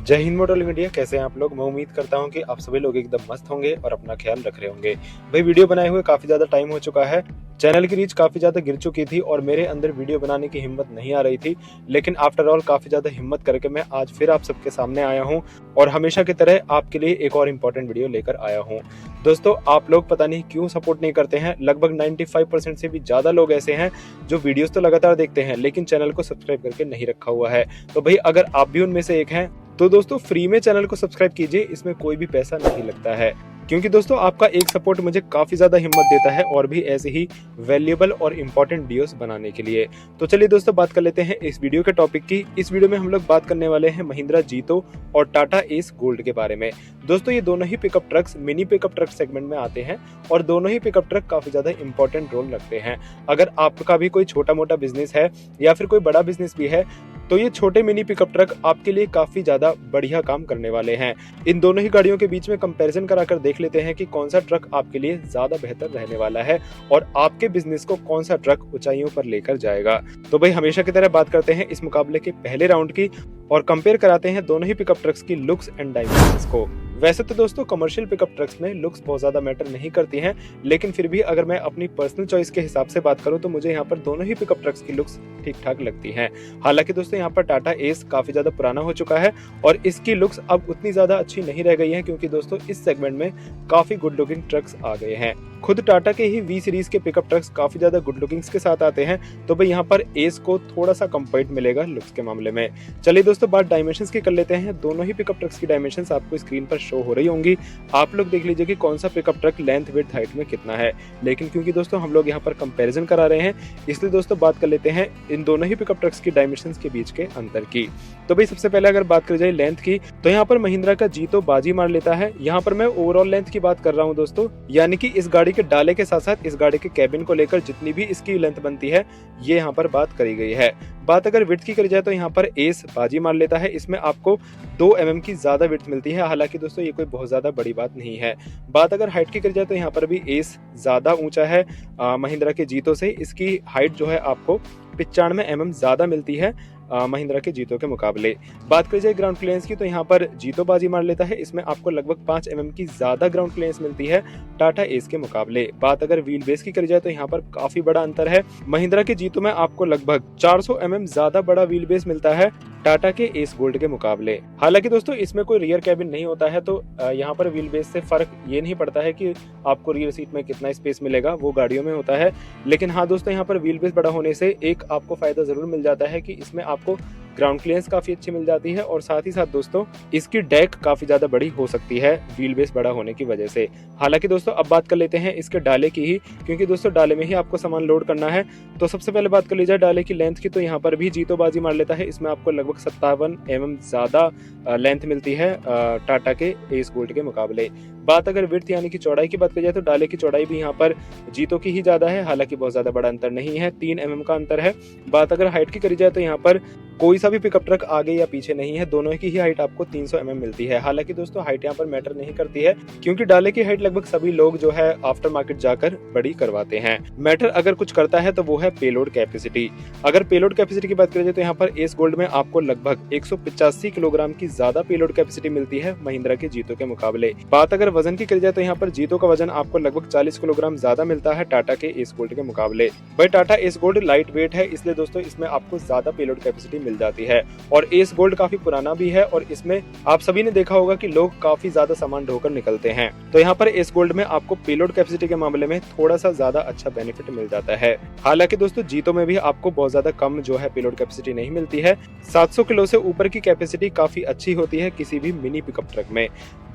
जय Hind motorcycle India. कैसे हैं आप लोग। मैं उम्मीद करता हूं कि आप सभी लोग एकदम मस्त होंगे और अपना ख्याल रख रहे होंगे। भाई वीडियो बनाए हुए काफी ज्यादा टाइम हो चुका है। चैनल की रीच काफी ज्यादा गिर चुकी थी और मेरे अंदर वीडियो बनाने की हिम्मत नहीं आ रही थी, लेकिन आफ्टर ऑल काफी ज्यादा हिम्मत करके मैं आज फिर आप सबके सामने आया हूं और हमेशा की तरह आपके लिए एक और इम्पोर्टेंट वीडियो लेकर आया हूं। दोस्तों, आप लोग पता नहीं क्यों सपोर्ट नहीं करते हैं। लगभग 95% से भी ज्यादा लोग ऐसे हैं जो वीडियोस तो लगातार देखते हैं लेकिन चैनल को सब्सक्राइब करके नहीं रखा हुआ है। तो भाई अगर आप भी उनमें से एक हैं तो दोस्तों फ्री में चैनल को सब्सक्राइब कीजिए, इसमें कोई भी पैसा नहीं लगता है। क्योंकि दोस्तों आपका एक सपोर्ट मुझे काफी ज्यादा हिम्मत देता है और भी ऐसे ही वैल्यूएबल और इंपॉर्टेंट वीडियोस बनाने के लिए। तो चलिए दोस्तों बात कर लेते हैं इस वीडियो के टॉपिक की। इस वीडियो में हम लोग बात करने वाले हैं महिंद्रा जीतो और टाटा एस गोल्ड के बारे में। दोस्तों ये दोनों ही pickup trucks mini pickup truck segment में आते हैं और दोनों ही पिकअप ट्रक काफी ज्यादा इंपॉर्टेंट रोल रखते हैं। अगर आपका भी कोई छोटा मोटा बिजनेस है या फिर कोई बड़ा बिजनेस भी है तो ये छोटे मिनी पिकअप ट्रक आपके लिए काफी ज्यादा बढ़िया काम करने वाले हैं। इन दोनों ही गाड़ियों के बीच में कंपैरिजन कराकर देख लेते हैं कि कौन सा ट्रक आपके लिए ज्यादा बेहतर रहने वाला है और आपके बिजनेस को कौन सा ट्रक ऊंचाइयों पर लेकर जाएगा। तो भाई हमेशा की तरह बात करते हैं इस मुकाबले के पहले राउंड की और कंपेयर कराते हैं दोनों ही पिकअप ट्रक्स की लुक्स एंड डायमेंशंस को। वैसे तो दोस्तों कमर्शियल पिकअप ट्रक्स में लुक्स बहुत ज्यादा मैटर नहीं करती हैं, लेकिन फिर भी अगर मैं अपनी पर्सनल चॉइस के हिसाब से बात करूं तो मुझे यहाँ पर दोनों ही पिकअप ट्रक्स की लुक्स ठीक ठाक लगती हैं। हालांकि दोस्तों यहाँ पर टाटा एस काफी ज्यादा पुराना हो चुका है और इसकी लुक्स अब उतनी ज्यादा अच्छी नहीं रह गई है, क्योंकि दोस्तों इस सेगमेंट में काफी गुड लुकिंग ट्रक्स आ गए हैं। खुद टाटा के ही वी सीरीज के पिकअप ट्रक्स काफी ज्यादा गुड लुकिंग्स के साथ आते हैं, तो भाई यहाँ पर एस को थोड़ा सा कंफर्ट मिलेगा लुक्स के मामले में। चलिए दोस्तों बात डायमेंशंस की कर लेते हैं। दोनों ही पिकअप ट्रक्स की डायमेंशंस आपको स्क्रीन पर शो हो रही होंगी। आप लोग देख लीजिए कि कौन सा pickup truck length width height में कितना है। लेकिन क्योंकि दोस्तों हम लोग यहाँ पर कंपैरिजन करा रहे हैं, इसलिए दोस्तों बात कर लेते हैं इन दोनों ही पिकअप ट्रक्स की डायमेंशंस के बीच के अंतर की। तो भाई सबसे पहले अगर बात करी जाए लेंथ की, तो यहाँ पर महिंद्रा का जीतो बाजी मार लेता है। यहाँ पर मैं ओवरऑल लेंथ की बात कर रहा हूँ दोस्तों, यानी कि इस गाड़ी के डाले के साथ साथ इस गाड़ी के कैबिन को लेकर जितनी भी इसकी लेंथ बनती है ये यहाँ पर बात करी गई है। बात अगर विड्थ की करी जाए तो यहाँ पर एस बाजी मार लेता है। इसमें आपको 2 mm की ज्यादा विड्थ मिलती है। हालांकि दोस्तों ये कोई बहुत ज्यादा बड़ी बात नहीं है। बात अगर हाइट की करी जाए तो यहाँ पर भी एस ज्यादा ऊंचा है महिंद्रा के जीतो से। इसकी हाइट जो है आपको 95 mm ज्यादा मिलती है महिंद्रा के जीतो के मुकाबले। बात करी जाए ग्राउंड क्लियरेंस की तो यहाँ पर जीतो बाजी मार लेता है। इसमें आपको लगभग 5 mm की ज्यादा ग्राउंड क्लियरेंस मिलती है टाटा एस के मुकाबले। बात अगर व्हील बेस की करी जाए तो यहाँ पर काफी बड़ा अंतर है। महिंद्रा के जीतो में आपको लगभग 400 mm ज्यादा बड़ा व्हील बेस मिलता है टाटा के एस गोल्ड के मुकाबले। हालांकि दोस्तों इसमें कोई रियर कैबिन नहीं होता है, तो यहाँ पर व्हील बेस से फर्क ये नहीं पड़ता है कि आपको रियर सीट में कितना स्पेस मिलेगा, वो गाड़ियों में होता है। लेकिन हाँ दोस्तों यहाँ पर व्हील बेस बड़ा होने से एक आपको फायदा जरूर मिल जाता है कि इसमें आपको ग्राउंड क्लियरेंस काफी अच्छी मिल जाती है और साथ ही साथ दोस्तों इसकी डेक काफी ज्यादा बड़ी हो सकती है व्हील बेस बड़ा होने की वजह से। हालांकि दोस्तों अब बात कर लेते हैं इसके डाले की ही, क्योंकि दोस्तों डाले में ही आपको सामान लोड करना है। तो सबसे पहले बात कर ली जाए डाले की लेंथ की, तो यहाँ पर भी जीतो बाजी मार लेता है। इसमें आपको लगभग 57 mm ज्यादा लेंथ मिलती है टाटा के एस गोल्ड के मुकाबले। बात अगर विड्थ यानी कि चौड़ाई की बात की जाए तो डाले की चौड़ाई भी यहाँ पर जीतो की ही ज्यादा है। हालांकि बहुत ज्यादा बड़ा अंतर नहीं है, 3 mm का अंतर है। बात अगर हाइट की करी जाए तो यहाँ पर कोई सा भी पिकअप ट्रक आगे या पीछे नहीं है, दोनों की ही हाइट आपको 300 mm मिलती है। हालांकि दोस्तों हाइट यहाँ पर मैटर नहीं करती है, क्योंकि डाले की हाइट लगभग सभी लोग जो है आफ्टर मार्केट जाकर बड़ी करवाते हैं। मैटर अगर कुछ करता है तो वो है पेलोड कैपेसिटी। अगर पेलोड कैपेसिटी की बात करें तो यहाँ पर एस गोल्ड में आपको लगभग 185 किलोग्राम की ज्यादा पेलोड कैपेसिटी मिलती है महिंद्रा के जीतो के मुकाबले। बात अगर वजन की करी जाए तो यहाँ पर जीतो का वजन आपको लगभग 40 किलोग्राम ज्यादा मिलता है टाटा के एस गोल्ड के मुकाबले। भाई Tata S gold light weight है, इसलिए दोस्तों इसमें आपको ज्यादा पेलोड कैपेसिटी मिल जाती है और एस गोल्ड काफी पुराना भी है और इसमें आप सभी ने देखा होगा कि लोग काफी ज्यादा सामान ढोकर निकलते हैं। तो यहाँ पर एस गोल्ड में आपको पेलोड कैपेसिटी के मामले में थोड़ा सा ज्यादा अच्छा बेनिफिट मिल जाता है। हालांकि दोस्तों जीतो में भी आपको बहुत ज्यादा कम जो है पेलोड कैपेसिटी नहीं मिलती है। 700 किलो से ऊपर की कैपेसिटी काफी अच्छी होती है किसी भी मिनी पिकअप ट्रक में।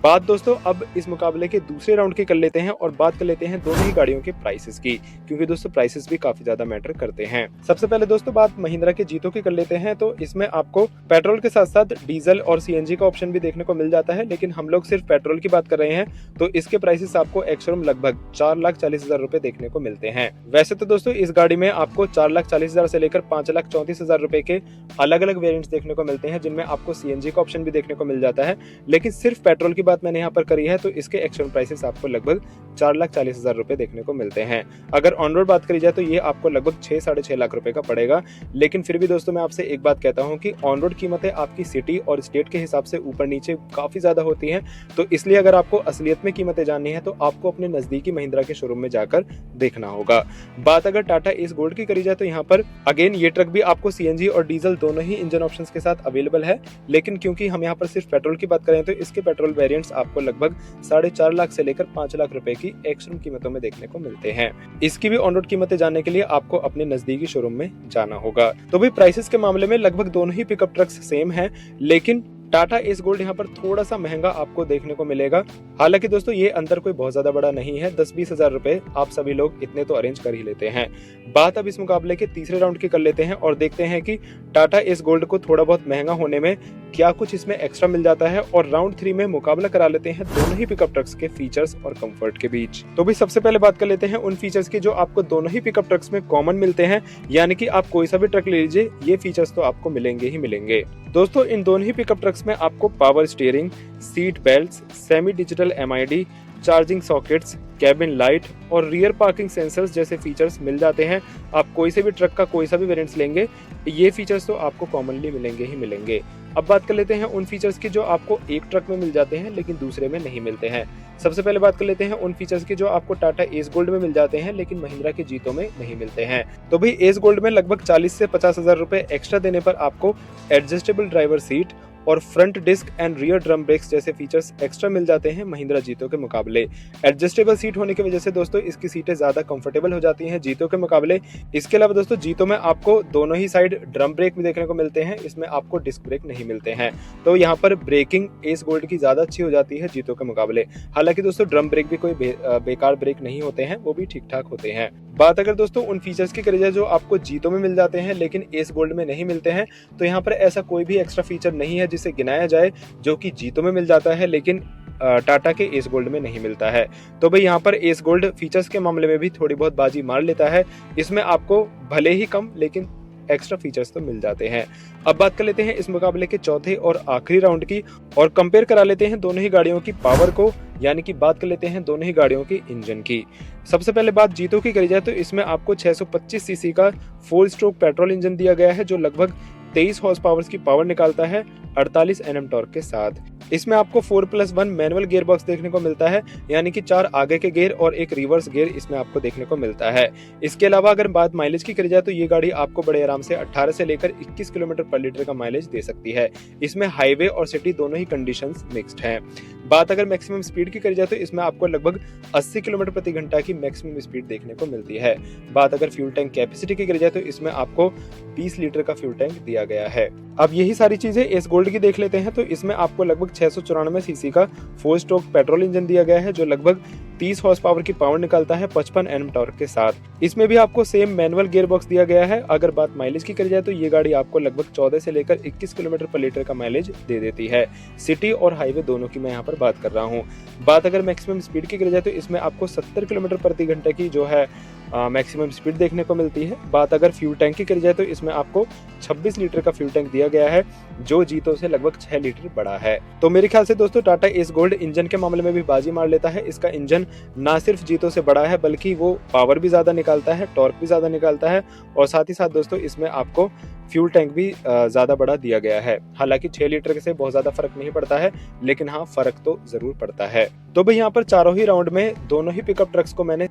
बात दोस्तों अब इस मुकाबले के दूसरे राउंड की कर लेते हैं और बात कर लेते हैं दोनों ही गाड़ियों के प्राइसेस की, क्योंकि दोस्तों प्राइसेस भी काफी ज्यादा मैटर करते हैं। सबसे पहले दोस्तों बात महिंद्रा के जीतो की कर लेते हैं। तो इसमें आपको पेट्रोल के साथ साथ डीजल और सीएनजी का ऑप्शन भी देखने को मिल जाता है, लेकिन हम लोग सिर्फ पेट्रोल की बात कर रहे हैं तो इसके प्राइसेस आपको एक्स-शोरूम लगभग 4,40,000 रुपए देखने को मिलते हैं। वैसे तो दोस्तों इस गाड़ी में आपको 4,40,000 से लेकर 5,34,000 रुपए के अलग अलग वेरिएंट्स देखने को मिलते हैं, जिनमें आपको सीएनजी का ऑप्शन भी देखने को मिल जाता है। लेकिन सिर्फ पेट्रोल की बात मैंने यहाँ पर करी है तो इसके एक्सटर्नल प्राइसेस आपको लगभग 4,40,000 रुपए देखने को मिलते हैं। अगर ऑन रोड बात करी जाए तो ये आपको लगभग 6-6.5 लाख रुपए का पड़ेगा। लेकिन फिर भी दोस्तों मैं आपसे एक बात कहता हूँ कि ऑन रोड कीमतें आपकी सिटी और स्टेट के हिसाब से ऊपर नीचे काफी ज्यादा होती हैं, तो इसलिए अगर आपको असलियत में कीमतें जाननी है तो आपको अपने नजदीकी महिंद्रा के शोरूम में जाकर देखना होगा। बात अगर टाटा एस गोल्ड की करी जाए तो यहाँ पर अगेन ये ट्रक भी आपको सीएनजी और डीजल दोनों ही इंजन ऑप्शंस के साथ अवेलेबल है, लेकिन क्योंकि हम यहाँ पर सिर्फ पेट्रोल की बात करें तो इसके पेट्रोल वेरिएंट्स आपको लगभग 4.5 लाख से लेकर 5 लाख रुपए की एक्सट्रीम कीमतों में देखने को मिलते हैं। इसकी भी ऑन रोड कीमतें जानने के लिए आपको अपने नजदीकी शोरूम में जाना होगा। तो भाई प्राइसेस के मामले में लगभग दोनों ही पिकअप ट्रक्स सेम है, लेकिन टाटा एस गोल्ड यहाँ पर थोड़ा सा महंगा आपको देखने को मिलेगा। हालांकि दोस्तों ये अंतर कोई बहुत ज्यादा बड़ा नहीं है, 10-20 हजार रुपए आप सभी लोग इतने तो अरेंज कर ही लेते हैं। बात अब इस मुकाबले के तीसरे राउंड की कर लेते हैं और देखते हैं कि टाटा एस गोल्ड को थोड़ा बहुत महंगा होने में क्या कुछ इसमें एक्स्ट्रा मिल जाता है, और राउंड 3 में मुकाबला करा लेते हैं दोनों ही पिकअप ट्रक्स के फीचर्स और कंफर्ट के बीच। तो भी सबसे पहले बात कर लेते हैं उन फीचर्स की जो आपको दोनों ही पिकअप ट्रक्स में कॉमन मिलते हैं, यानी कि आप कोई सा भी ट्रक ले लीजिए ये फीचर्स तो आपको मिलेंगे ही मिलेंगे। दोस्तों इन दोनों ही पिकअप ट्रक्स में आपको power steering, seat belts, semi digital MID, charging sockets, cabin light और रियर पार्किंग सेंसर्स जैसे फीचर्स मिल जाते हैं। आप कोई से भी ट्रक का कोई सा भी वेरिएंट्स लेंगे ये फीचर्स तो आपको कॉमनली मिलेंगे ही मिलेंगे। अब बात कर लेते हैं उन फीचर्स की जो आपको एक ट्रक में मिल जाते हैं लेकिन दूसरे में नहीं मिलते हैं। सबसे पहले बात कर लेते हैं उन फीचर्स की जो आपको टाटा एस गोल्ड में मिल जाते हैं लेकिन महिंद्रा के जीतों में नहीं मिलते हैं। तो भाई एस गोल्ड में लगभग 40 से 50 हजार रुपए एक्स्ट्रा देने पर आपको एडजस्टेबल ड्राइवर सीट और front disc and rear drum brakes जैसे फीचर्स एक्स्ट्रा मिल जाते हैं महिंद्रा जीतो के मुकाबले। एडजस्टेबल सीट होने की वजह से दोस्तों इसकी सीटें ज्यादा कंफर्टेबल हो जाती हैं जीतो के मुकाबले। इसके अलावा दोस्तों जीतो में आपको दोनों ही साइड ड्रम ब्रेक भी देखने को मिलते हैं, इसमें आपको डिस्क ब्रेक नहीं मिलते हैं। तो यहाँ पर ब्रेकिंग एस गोल्ड की ज्यादा अच्छी हो जाती है जीतो के मुकाबले। हालांकि दोस्तों ड्रम ब्रेक भी कोई बेकार ब्रेक नहीं होते हैं, वो भी ठीक ठाक होते हैं। बात अगर दोस्तों उन फीचर्स की करी जाए जो आपको जीतो में मिल जाते हैं लेकिन एस गोल्ड में नहीं मिलते हैं, तो यहाँ पर ऐसा कोई भी एक्स्ट्रा फीचर नहीं है जिसे गिनाया जाए जो कि जीतो में मिल जाता है लेकिन टाटा के एस गोल्ड में नहीं मिलता है। तो भाई यहाँ पर एस गोल्ड फीचर्स के मामले में भी थोड़ी बहुत बाजी मार लेता है। इसमें आपको भले ही कम लेकिन एक्स्ट्रा फीचर्स तो मिल जाते हैं। अब बात कर लेते हैं इस मुकाबले के चौथे और आखिरी राउंड की और कंपेयर करा लेते हैं दोनों ही गाड़ियों की पावर को, यानी कि बात कर लेते हैं दोनों ही गाड़ियों की इंजन की। सबसे पहले बात जीतो की करी जाए तो इसमें आपको 625 सीसी का 4 स्ट्रोक पेट्रोल इंजन दिया गया है जो लगभग 23 हॉर्स पावर की पावर निकालता है 48 Nm टॉर्क के साथ। इसमें आपको 4+1 मैनुअल गियर बॉक्स देखने को मिलता है, यानी कि 4 आगे के गियर और एक रिवर्स गियर इसमें आपको देखने को मिलता है। इसके अलावा अगर बात माइलेज की करी जाए तो ये गाड़ी आपको बड़े आराम से 18 से लेकर 21 किलोमीटर पर लीटर का माइलेज दे सकती है। इसमें हाईवे और सिटी दोनों ही कंडीशंस मिक्स्ड हैं। बात अगर मैक्सिमम स्पीड की करी जाए तो इसमें आपको लगभग 80 किलोमीटर प्रति घंटा की मैक्सिमम स्पीड देखने को मिलती है। बात अगर फ्यूल टैंक कैपेसिटी की करी जाए तो इसमें आपको 20 लीटर का फ्यूल टैंक दिया गया है। अब यही सारी चीजें एस गोल्ड की देख लेते हैं तो इसमें आपको लगभग 694 सीसी का 4 स्ट्रोक पेट्रोल इंजन दिया गया है जो लगभग 30 हॉर्स पावर की पावर निकालता है 55 Nm टॉर्क के साथ। इसमें भी आपको सेम मैनुअल गियर बॉक्स दिया गया है। अगर बात माइलेज की करी जाए तो ये गाड़ी आपको लगभग 14 से लेकर 21 किलोमीटर पर लीटर का माइलेज दे देती है। सिटी और हाईवे दोनों की मैं यहाँ पर बात कर रहा हूँ। बात अगर मैक्सिमम स्पीड की करी जाए तो इसमें आपको 70 किलोमीटर प्रति घंटे की जो है मैक्सिमम स्पीड देखने को मिलती है। बात अगर फ्यूल टैंक की करी जाए तो इसमें आपको 26 लीटर का फ्यूल टैंक दिया गया है जो जीतो से लगभग 6 लीटर बड़ा है। तो मेरे ख्याल से दोस्तों टाटा एस गोल्ड इंजन के मामले में भी बाजी मार लेता है। इसका इंजन ना सिर्फ जीतो से बड़ा है बल्कि वो पावर भी ज्यादा निकालता है, टॉर्क भी ज्यादा निकालता है और साथ ही साथ दोस्तों इसमें आपको फ्यूल टैंक भी ज्यादा बड़ा दिया गया है। हालांकि 6 लीटर से बहुत ज्यादा फर्क नहीं पड़ता है, लेकिन हाँ फर्क तो जरूर पड़ता है। तो भाई यहाँ पर चारों ही राउंड में दोनों ही पिकअप ट्रक्स को मैंने